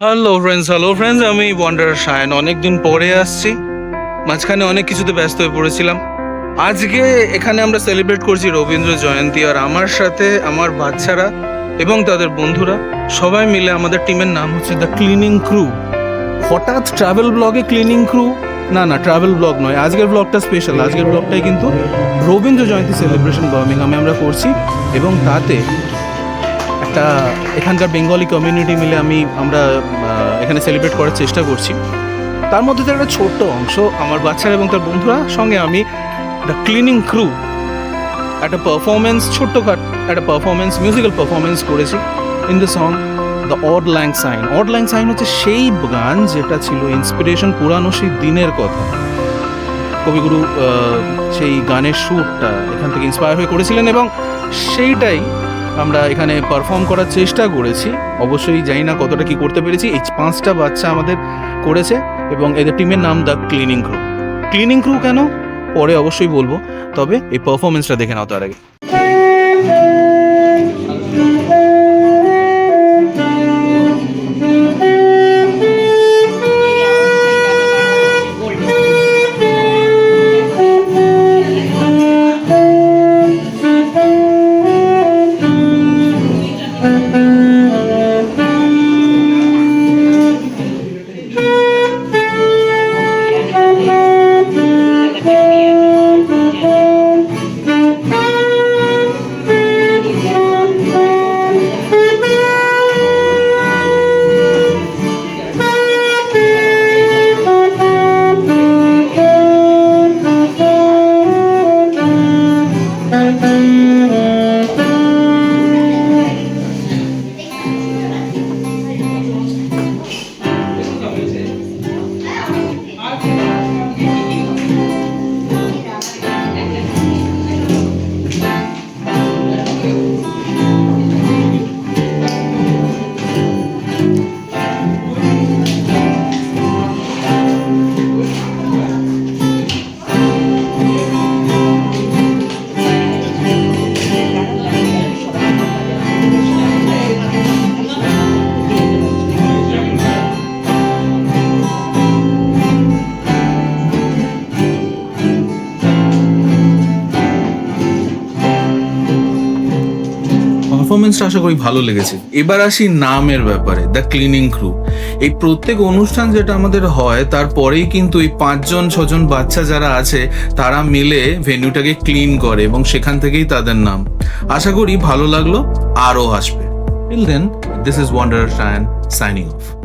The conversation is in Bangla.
হ্যালো ফ্রেন্ডস, আমি ওয়ান্ডারার শায়ন। অনেকদিন পরে আসছি, মাঝখানে অনেক কিছুতে ব্যস্ত হয়ে পড়েছিলাম। আজকে এখানে আমরা সেলিব্রেট করছি রবীন্দ্র জয়ন্তী, আর আমার সাথে আমার বাচ্চারা এবং তাদের বন্ধুরা সবাই মিলে, আমাদের টিমের নাম হচ্ছে দ্য ক্লিনিং ক্রু। হঠাৎ ট্রাভেল ব্লগে ক্লিনিং ক্রু? না, ট্রাভেল ব্লগ নয়, আজকের ব্লগটা স্পেশাল। আজকের ব্লগটাই কিন্তু রবীন্দ্র জয়ন্তী সেলিব্রেশন বার্মিংহামে আমরা করছি, এবং তাতে একটা এখানকার বেঙ্গলি কমিউনিটি মিলে আমরা এখানে সেলিব্রেট করার চেষ্টা করছি। তার মধ্যে একটা ছোট্ট অংশ আমার বাচ্চারা এবং তার বন্ধুরা সঙ্গে আমি দ্য ক্লিনিং ক্রু একটা পারফরমেন্স, ছোট্টখাট একটা পারফরমেন্স, মিউজিক্যাল পারফরমেন্স করেছি in the song the auld lang syne. Auld lang syne হচ্ছে সেই গান যেটা ছিল ইন্সপিরেশন পুরানো সেই দিনের কথা। কবিগুরু সেই গানের সুরটা এখান থেকে ইন্সপায়ার হয়ে করেছিলেন, এবং সেইটাই আমরা এখানে পারফর্ম করার চেষ্টা করেছি। অবশ্যই জানি না কতটা কি করতে পেরেছি। এই 5টা বাচ্চা আমাদের করেছে, এবং এদের টিমের নাম the cleaning crew. Cleaning crew কেন পরে অবশ্যই বলবো, তবে এই পারফরমেন্সটা দেখে নাও তার আগে। পারফরমেন্সটা আশা করি ভালো লেগেছে। এবার আসি নামের ব্যাপারে, দ্য ক্লিনিং ক্রু। এই প্রত্যেক অনুষ্ঠান যেটা আমাদের হয়, তারপরেই কিন্তু এই 5-6জন বাচ্চা যারা আছে তারা মিলে ভেন্যুটাকে ক্লিন করে, এবং সেখান থেকেই তাদের নাম। আশা করি ভালো লাগলো, আরও আসবে। Till then, this is wanderer Shayan signing of.